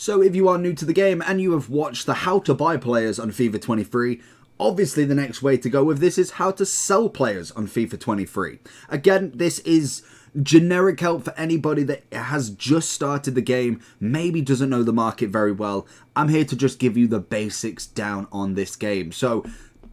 So if you are new to the game and you have watched the how to buy players on FIFA 23, obviously the next way to go with this is how to sell players on FIFA 23. Again, this is generic help for anybody that has just started the game, maybe doesn't know the market very well. I'm here to just give you the basics down on this game. So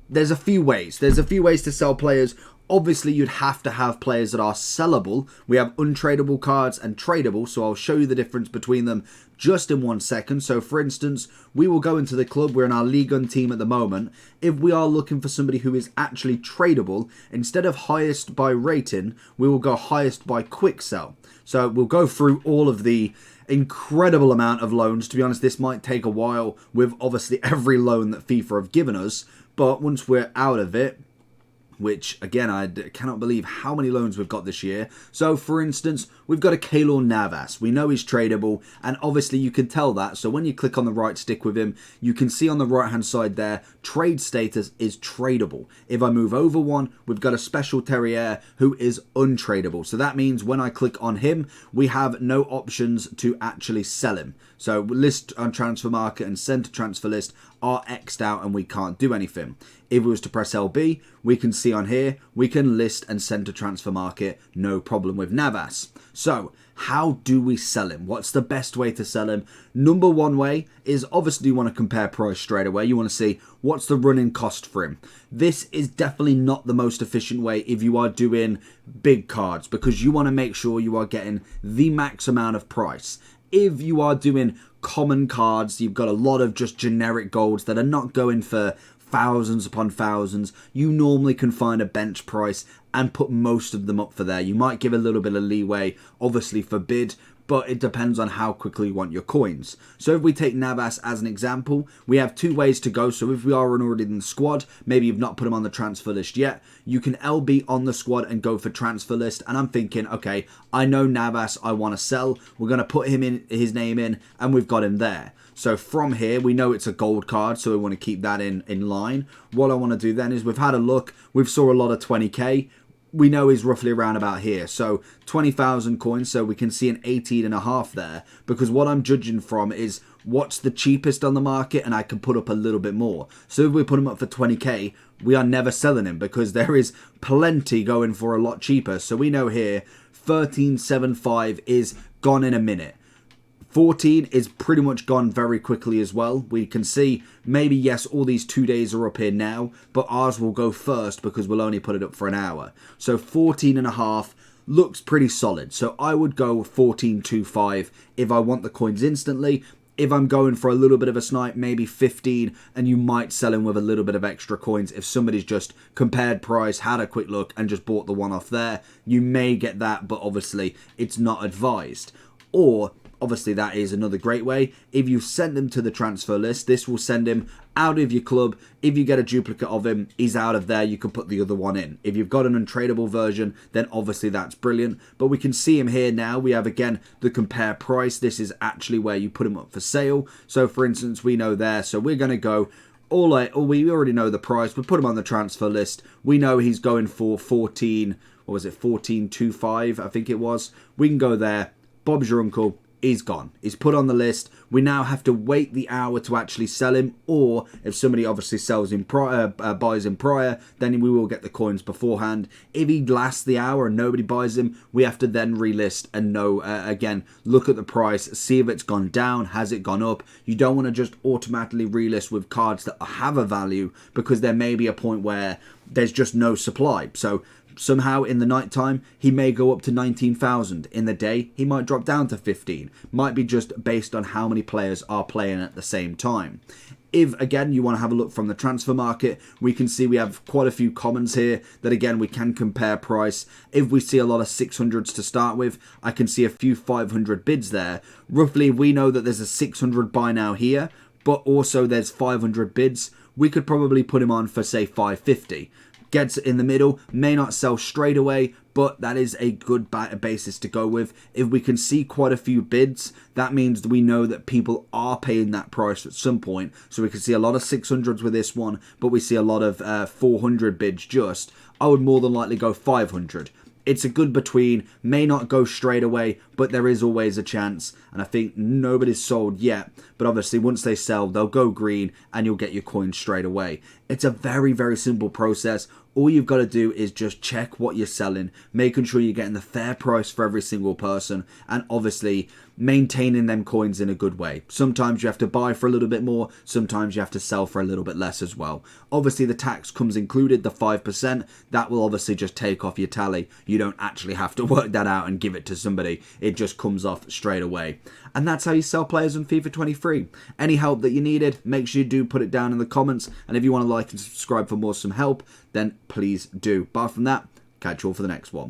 there's a few ways. There's a few ways to sell players. Obviously, you'd have to have players that are sellable. We have untradable cards and tradable, so I'll show you the difference between them just in 1 second. So, for instance, we will go into the club. We're in our League 1 team at the moment. If we are looking for somebody who is actually tradable, instead of highest by rating, we will go highest by quick sell. So, we'll go through all of the incredible amount of loans. To be honest, this might take a while with obviously every loan that FIFA have given us. But once we're out of it, which, again, I cannot believe how many loans we've got this year. So, for instance, we've got a Keylor Navas. We know he's tradable, and obviously you can tell that. So, when you click on the right stick with him, you can see on the right-hand side there, trade status is tradable. If I move over one, we've got a Special Terrier who is untradable. So, that means when I click on him, we have no options to actually sell him. So, list on transfer market and send to transfer list are X'd out and we can't do anything. If we was to press LB, we can see on here, we can list and send to transfer market, no problem with Navas. So, how do we sell him? What's the best way to sell him? Number one way is obviously you want to compare price straight away. You want to see what's the running cost for him. This is definitely not the most efficient way if you are doing big cards, because you want to make sure you are getting the max amount of price. If you are doing common cards, you've got a lot of just generic golds that are not going for thousands upon thousands, you normally can find a bench price and put most of them up for there. You might give a little bit of leeway, obviously for bid, but it depends on how quickly you want your coins. So if we take Navas as an example, we have two ways to go. So if we are already in the squad, maybe you've not put him on the transfer list yet, you can LB on the squad and go for transfer list. And I'm thinking, okay, I know Navas I want to sell. We're going to put him in, his name in, and we've got him there. So from here, we know it's a gold card, so we want to keep that in line. What I want to do then is we've had a look. We've saw a lot of 20k. We know he's roughly around about here. So 20,000 coins, so we can see an 18.5 there. Because what I'm judging from is what's the cheapest on the market, and I can put up a little bit more. So if we put him up for 20k, we are never selling him because there is plenty going for a lot cheaper. So we know here 13.75 is gone in a minute. 14 is pretty much gone very quickly as well. We can see maybe, yes, all these 2 days are up here now, but ours will go first because we'll only put it up for an hour. So 14.5 looks pretty solid. So I would go 14.25 if I want the coins instantly. If I'm going for a little bit of a snipe, maybe 15, and you might sell him with a little bit of extra coins. If somebody's just compared price, had a quick look, and just bought the one off there, you may get that, but obviously it's not advised. Or obviously, that is another great way. If you send him to the transfer list, this will send him out of your club. If you get a duplicate of him, he's out of there. You can put the other one in. If you've got an untradable version, then obviously that's brilliant. But we can see him here now. We have, again, the compare price. This is actually where you put him up for sale. So, for instance, we know there. So, we're going to go we already know the price. We put him on the transfer list. We know he's going for 14.25, I think it was. We can go there. Bob's your uncle. He's gone. He's put on the list. We now have to wait the hour to actually sell him, or if somebody obviously sells him prior, buys him prior, then we will get the coins beforehand. If he lasts the hour and nobody buys him, we have to then relist and know, again, look at the price, see if it's gone down, has it gone up. You don't want to just automatically relist with cards that have a value, because there may be a point where there's just no supply. So somehow in the night time, he may go up to 19,000. In the day, he might drop down to 15. Might be just based on how many players are playing at the same time. If, again, you want to have a look from the transfer market, we can see we have quite a few commons here that, again, we can compare price. If we see a lot of 600s to start with, I can see a few 500 bids there. Roughly, we know that there's a 600 buy now here, but also there's 500 bids. We could probably put him on for, say, 550. Gets in the middle, may not sell straight away, but that is a good basis to go with. If we can see quite a few bids, that means we know that people are paying that price at some point. So we can see a lot of 600s with this one, but we see a lot of 400 bids just. I would more than likely go 500. it's a good between, may not go straight away, but there is always a chance. And I think nobody's sold yet, but obviously once they sell, they'll go green and you'll get your coins straight away. It's a very, very simple process. All you've got to do is just check what you're selling, making sure you're getting the fair price for every single person, and obviously maintaining them coins in a good way. Sometimes you have to buy for a little bit more, sometimes you have to sell for a little bit less as well. Obviously the tax comes included, the 5%, that will obviously just take off your tally. You don't actually have to work that out and give it to somebody, it just comes off straight away. And that's how you sell players on FIFA 23. Any help that you needed, make sure you do put it down in the comments, and if you want to like and subscribe for more some help, then please do. Apart from that, catch you all for the next one.